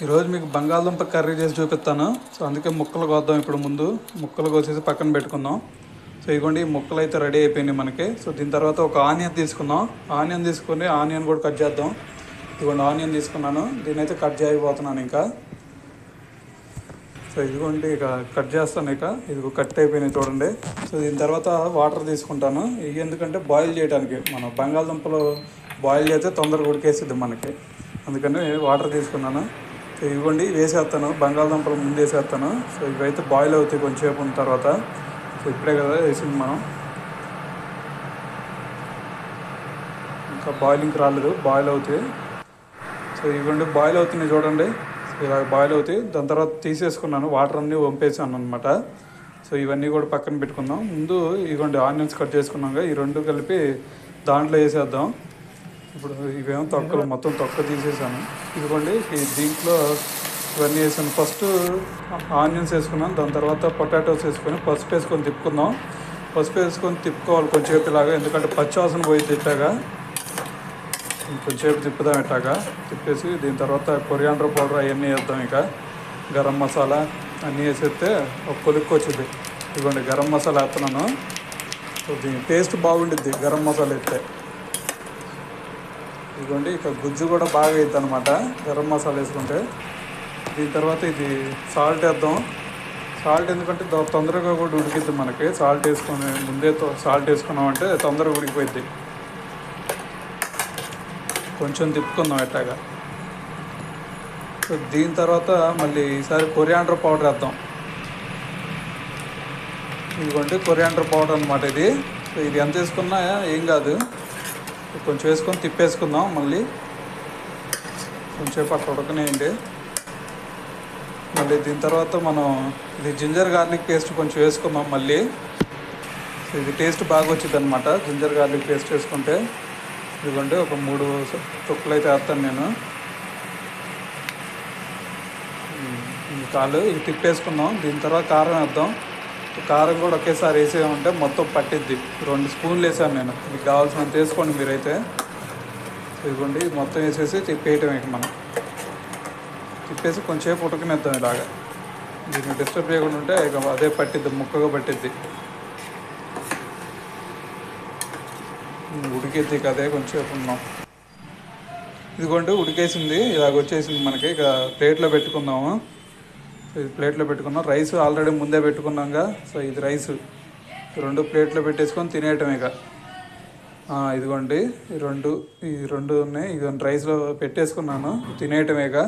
ఈరోజు మీకు బంగాళదుంప కర్రీ చేసి చూపిస్తాను. సో అందుకే ముక్కలు కోద్దాం. ఇప్పుడు ముందు ముక్కలు కోసేసి పక్కన పెట్టుకుందాం. సో ఇదిగోండి, ఈ ముక్కలు అయితే రెడీ అయిపోయినాయి మనకి. సో దీని తర్వాత ఒక ఆనియన్ తీసుకుందాం. ఆనియన్ తీసుకొని ఆనియన్ కూడా కట్ చేద్దాం. ఇదిగోండి ఆనియన్ తీసుకున్నాను, దీని అయితే కట్ చేయబోతున్నాను ఇంకా. సో ఇదిగోండి ఇక కట్ చేస్తాను. ఇదిగో కట్ అయిపోయినాయి చూడండి. సో దీని తర్వాత వాటర్ తీసుకుంటాను. ఇవి ఎందుకంటే బాయిల్ చేయడానికి, మనం బంగాళదుంపలు బాయిల్ చేస్తే తొందరగా ఉడికేసిద్ది మనకి, అందుకని వాటర్ తీసుకున్నాను. సో ఇవ్వండి వేసేస్తాను, బంగాళదుంపలు ముందు వేసేస్తాను. సో ఇవైతే బాయిల్ అవుతాయి కొంచెంసేపు ఉన్న తర్వాత. సో ఇప్పుడే కదా వేసింది మనం, ఇంకా బాయిలింగ్కి రాలేదు, బాయిల్ అవుతాయి. సో ఇవ్వండి బాయిల్ అవుతున్నాయి చూడండి. సో ఇలా బాయిల్ అవుతాయి. దాని తర్వాత తీసేసుకున్నాను, వాటర్ అన్నీ వంపేసాను అనమాట. సో ఇవన్నీ కూడా పక్కన పెట్టుకుందాం. ముందు ఇవ్వండి ఆనియన్స్ కట్ చేసుకున్నాక ఈ రెండు కలిపి దాంట్లో వేసేద్దాం. ఇప్పుడు ఇవేమో తొక్కలు, మొత్తం తొక్క తీసేసాను. ఇదిగోండి దీంట్లో ఇవన్నీ వేసాను. ఫస్ట్ ఆనియన్స్ వేసుకున్నాను, దాని తర్వాత పొటాటోస్ వేసుకొని పసుపు వేసుకొని తిప్పుకుందాం. పసుపు వేసుకొని తిప్పుకోవాలి కొంచెంసేపు ఇలాగా, ఎందుకంటే పచ్చివాసన పోయింది. ఇట్లాగా కొంచెంసేపు తిప్పుదాం. ఇట్లాగా తిప్పేసి దీని తర్వాత కొరియాండర్ పౌడర్ అవన్నీ వేద్దాం. ఇక గరం మసాలా అన్నీ వేసేస్తే ఒక కొలిక్కి వచ్చింది. ఇదిగోండి గరం మసాలా వేస్తున్నాను. సో దీని టేస్ట్ బాగుండిద్ది గరం మసాలా వేస్తే. ఇదిగోండి ఇక గుజ్జు కూడా బాగా అవుతుంది అనమాట గరం మసాలా వేసుకుంటే. దీని తర్వాత ఇది సాల్ట్ వేద్దాం. సాల్ట్ ఎందుకంటే తొందరగా కూడా ఉడికిద్ది మనకి. సాల్ట్ వేసుకొని ముందే సాల్ట్ వేసుకున్నామంటే తొందరగా ఉడికిపోయిద్ది. కొంచెం తిప్పుకుందాం ఎట్టాగా. సో దీని తర్వాత మళ్ళీ ఈసారి కొరియాండర్ పౌడర్ వేద్దాం. ఇదిగోండి కొరియాండర్ పౌడర్ అనమాట ఇది. సో ఇది ఎంత వేసుకున్నా ఏం కాదు, కొంచెం వేసుకొని తిప్పేసుకుందాం. మళ్ళీ కొంచెం అక్కడ ఉడకనేయండి. మళ్ళీ దీని తర్వాత మనం ఇది జింజర్ గార్లిక్ పేస్ట్ కొంచెం వేసుకుందాం మళ్ళీ. సో ఇది టేస్ట్ బాగా వచ్చింది అనమాట జింజర్ గార్లిక్ పేస్ట్ వేసుకుంటే. ఇదిగోండి ఒక 3 తొక్కులు అయితే వేస్తాను నేను. చాలు, ఇది తిప్పేసుకుందాం. దీని తర్వాత కారం వేద్దాం. కారం కూడా ఒకేసారి వేసేయమంటే మొత్తం పట్టిద్ది. 2 స్పూన్లు వేసాను నేను, మీకు కావాల్సినంత వేసుకోండి మీరైతే. ఇదిగోండి మొత్తం వేసేసి తిప్పేయటం. ఇక మనం తిప్పేసి కొంచెంసేపు ఉడకనిద్దాం ఇలాగా. దీన్ని డిస్టర్బ్ చేయకుండా ఉంటే ఇక అదే పట్టిద్ది, ముక్కగా పట్టిద్ది, ఉడికిద్ది. ఇక అదే కొంచెంసేపు ఉన్నాం. ఇదిగోండి ఉడికేసింది, ఇలాగ వచ్చేసింది మనకి. ఇక ప్లేట్లో పెట్టుకుందాము. ఇది ప్లేట్లో పెట్టుకున్నాం. రైస్ ఆల్రెడీ ముందే పెట్టుకున్నాంగా. సో ఇది రైస్ 2 ప్లేట్లో పెట్టేసుకొని తినేయటం ఇక. ఇదిగోండి ఈ రెండు ఉన్నాయి. ఇదిగోండి రైస్లో పెట్టేసుకున్నాను, తినేయటమేగా.